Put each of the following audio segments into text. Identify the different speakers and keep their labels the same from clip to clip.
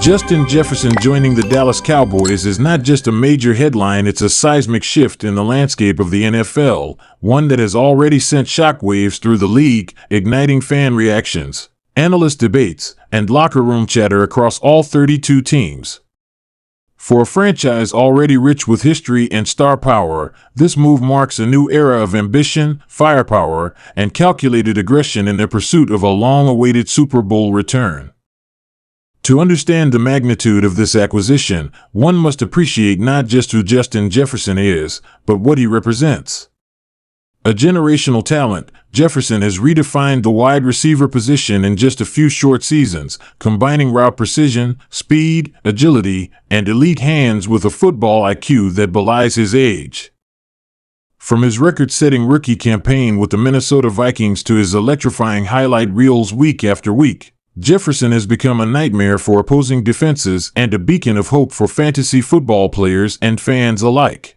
Speaker 1: Justin Jefferson joining the Dallas Cowboys is not just a major headline, it's a seismic shift in the landscape of the NFL, one that has already sent shockwaves through the league, igniting fan reactions, analyst debates, and locker room chatter across all 32 teams. For a franchise already rich with history and star power, this move marks a new era of ambition, firepower, and calculated aggression in their pursuit of a long-awaited Super Bowl return. To understand the magnitude of this acquisition, one must appreciate not just who Justin Jefferson is, but what he represents. A generational talent, Jefferson has redefined the wide receiver position in just a few short seasons, combining route precision, speed, agility, and elite hands with a football IQ that belies his age. From his record-setting rookie campaign with the Minnesota Vikings to his electrifying highlight reels week after week, Jefferson has become a nightmare for opposing defenses and a beacon of hope for fantasy football players and fans alike.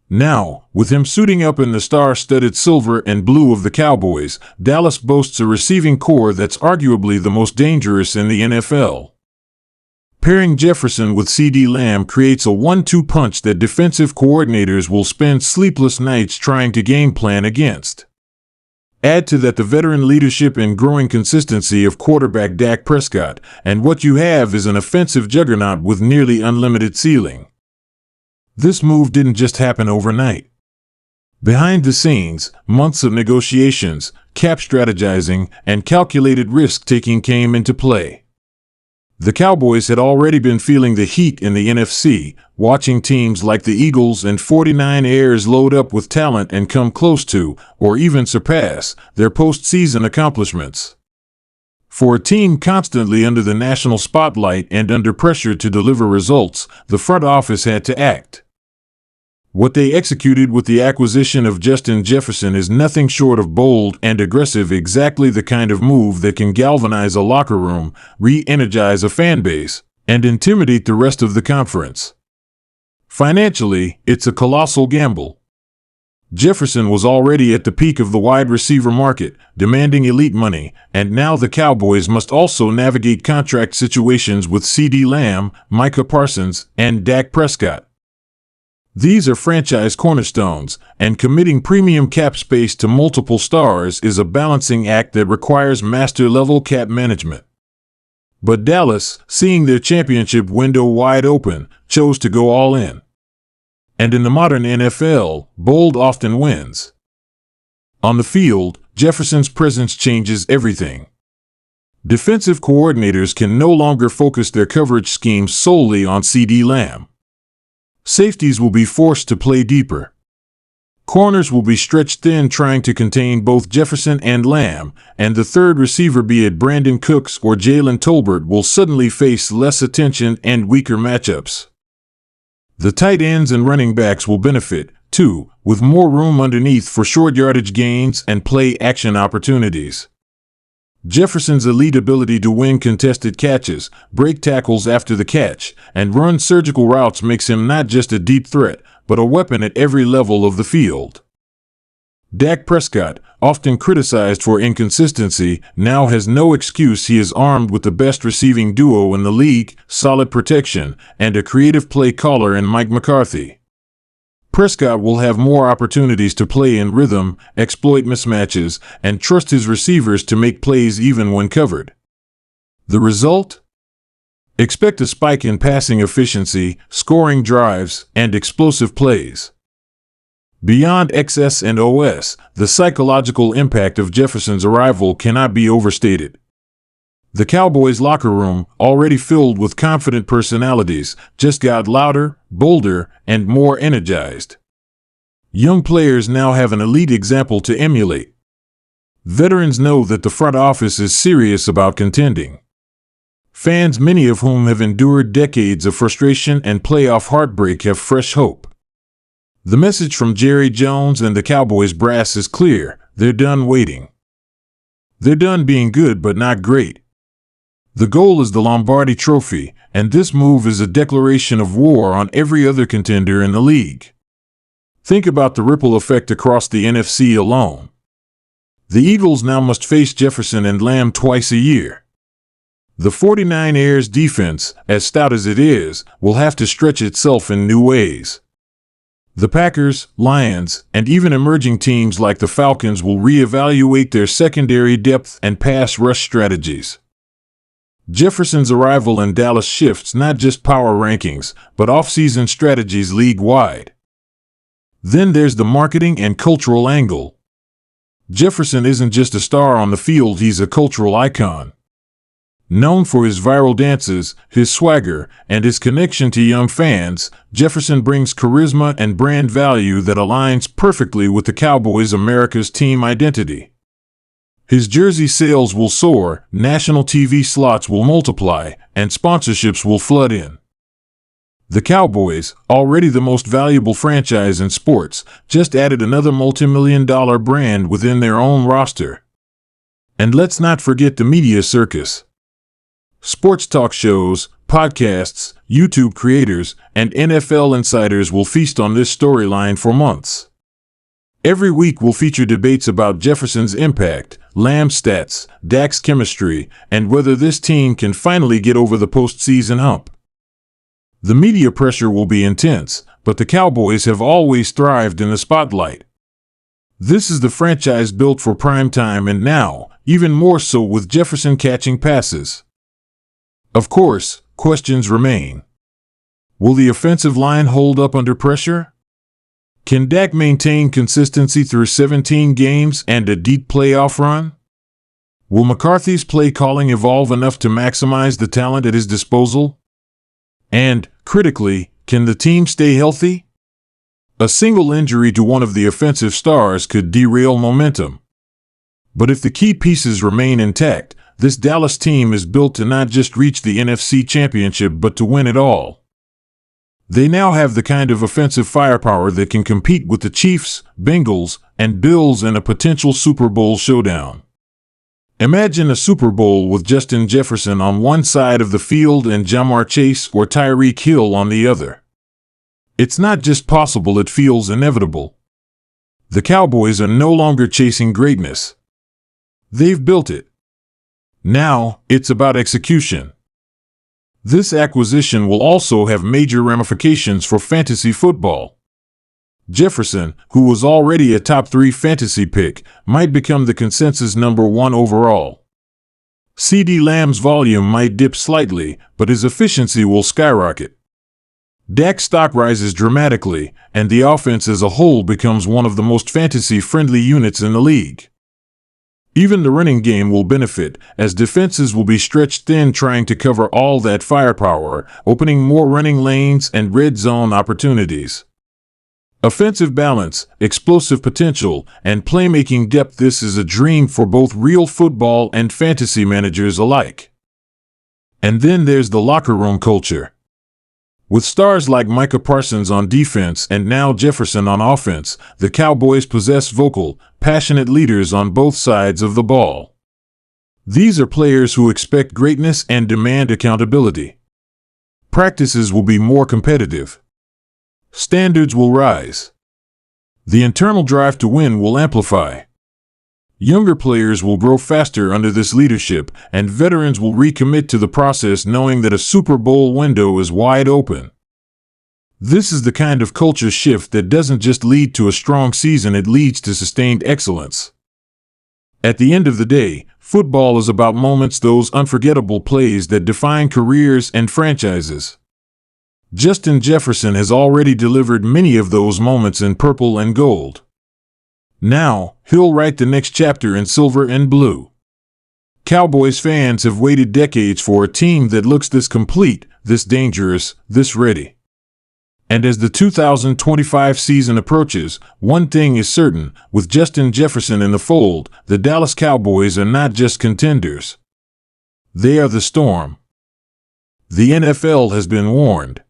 Speaker 1: Now, with him suiting up in the star-studded silver and blue of the Cowboys, Dallas boasts a receiving core that's arguably the most dangerous in the NFL. Pairing Jefferson with CeeDee Lamb creates a 1-2 punch that defensive coordinators will spend sleepless nights trying to game plan against. Add to that the veteran leadership and growing consistency of quarterback Dak Prescott, and what you have is an offensive juggernaut with nearly unlimited ceiling. This move didn't just happen overnight. Behind the scenes, months of negotiations, cap strategizing, and calculated risk-taking came into play. The Cowboys had already been feeling the heat in the NFC, watching teams like the Eagles and 49ers load up with talent and come close to, or even surpass, their postseason accomplishments. For a team constantly under the national spotlight and under pressure to deliver results, the front office had to act. What they executed with the acquisition of Justin Jefferson is nothing short of bold and aggressive, exactly the kind of move that can galvanize a locker room, re-energize a fan base, and intimidate the rest of the conference. Financially, it's a colossal gamble. Jefferson was already at the peak of the wide receiver market, demanding elite money, and now the Cowboys must also navigate contract situations with CeeDee Lamb, Micah Parsons, and Dak Prescott. These are franchise cornerstones, and committing premium cap space to multiple stars is a balancing act that requires master-level cap management. But Dallas, seeing their championship window wide open, chose to go all in. And in the modern NFL, bold often wins. On the field, Jefferson's presence changes everything. Defensive coordinators can no longer focus their coverage schemes solely on CeeDee Lamb. Safeties will be forced to play deeper. Corners will be stretched thin trying to contain both Jefferson and Lamb, and the third receiver, be it Brandon Cooks or Jalen Tolbert, will suddenly face less attention and weaker matchups. The tight ends and running backs will benefit, too, with more room underneath for short yardage gains and play action opportunities. Jefferson's elite ability to win contested catches, break tackles after the catch, and run surgical routes makes him not just a deep threat, but a weapon at every level of the field. Dak Prescott, often criticized for inconsistency, now has no excuse. He is armed with the best receiving duo in the league, solid protection, and a creative play caller in Mike McCarthy. Prescott will have more opportunities to play in rhythm, exploit mismatches, and trust his receivers to make plays even when covered. The result? Expect a spike in passing efficiency, scoring drives, and explosive plays. Beyond XS and OS, the psychological impact of Jefferson's arrival cannot be overstated. The Cowboys' locker room, already filled with confident personalities, just got louder, bolder, and more energized. Young players now have an elite example to emulate. Veterans know that the front office is serious about contending. Fans, many of whom have endured decades of frustration and playoff heartbreak, have fresh hope. The message from Jerry Jones and the Cowboys brass is clear: they're done waiting. They're done being good but not great. The goal is the Lombardi Trophy, and this move is a declaration of war on every other contender in the league. Think about the ripple effect across the NFC alone. The Eagles now must face Jefferson and Lamb twice a year. The 49ers defense, as stout as it is, will have to stretch itself in new ways. The Packers, Lions, and even emerging teams like the Falcons will reevaluate their secondary depth and pass rush strategies. Jefferson's arrival in Dallas shifts not just power rankings, but offseason strategies league-wide. Then there's the marketing and cultural angle. Jefferson isn't just a star on the field, he's a cultural icon. Known for his viral dances, his swagger, and his connection to young fans, Jefferson brings charisma and brand value that aligns perfectly with the Cowboys' America's team identity. His jersey sales will soar, national TV slots will multiply, and sponsorships will flood in. The Cowboys, already the most valuable franchise in sports, just added another multi-million-dollar brand within their own roster. And let's not forget the media circus. Sports talk shows, podcasts, YouTube creators, and NFL insiders will feast on this storyline for months. Every week will feature debates about Jefferson's impact, Lamb's stats, Dak's chemistry, and whether this team can finally get over the postseason hump. The media pressure will be intense, but the Cowboys have always thrived in the spotlight. This is the franchise built for prime time, and now, even more so with Jefferson catching passes. Of course, questions remain. Will the offensive line hold up under pressure? Can Dak maintain consistency through 17 games and a deep playoff run? Will McCarthy's play calling evolve enough to maximize the talent at his disposal? And, critically, can the team stay healthy? A single injury to one of the offensive stars could derail momentum. But if the key pieces remain intact, this Dallas team is built to not just reach the NFC Championship but to win it all. They now have the kind of offensive firepower that can compete with the Chiefs, Bengals, and Bills in a potential Super Bowl showdown. Imagine a Super Bowl with Justin Jefferson on one side of the field and Ja'Marr Chase or Tyreek Hill on the other. It's not just possible, it feels inevitable. The Cowboys are no longer chasing greatness. They've built it. Now, it's about execution. This acquisition will also have major ramifications for fantasy football. Jefferson, who was already a top 3 fantasy pick, might become the consensus number 1 overall. CeeDee Lamb's volume might dip slightly, but his efficiency will skyrocket. Dak's stock rises dramatically, and the offense as a whole becomes one of the most fantasy-friendly units in the league. Even the running game will benefit, as defenses will be stretched thin trying to cover all that firepower, opening more running lanes and red zone opportunities. Offensive balance, explosive potential, and playmaking depth — this is a dream for both real football and fantasy managers alike. And then there's the locker room culture. With stars like Micah Parsons on defense and now Jefferson on offense, the Cowboys possess vocal, passionate leaders on both sides of the ball. These are players who expect greatness and demand accountability. Practices will be more competitive. Standards will rise. The internal drive to win will amplify. Younger players will grow faster under this leadership, and veterans will recommit to the process knowing that a Super Bowl window is wide open. This is the kind of culture shift that doesn't just lead to a strong season, it leads to sustained excellence. At the end of the day, football is about moments, those unforgettable plays that define careers and franchises. Justin Jefferson has already delivered many of those moments in purple and gold. Now, he'll write the next chapter in silver and blue. Cowboys fans have waited decades for a team that looks this complete, this dangerous, this ready. And as the 2025 season approaches, one thing is certain: with Justin Jefferson in the fold, the Dallas Cowboys are not just contenders. They are the storm. The NFL has been warned.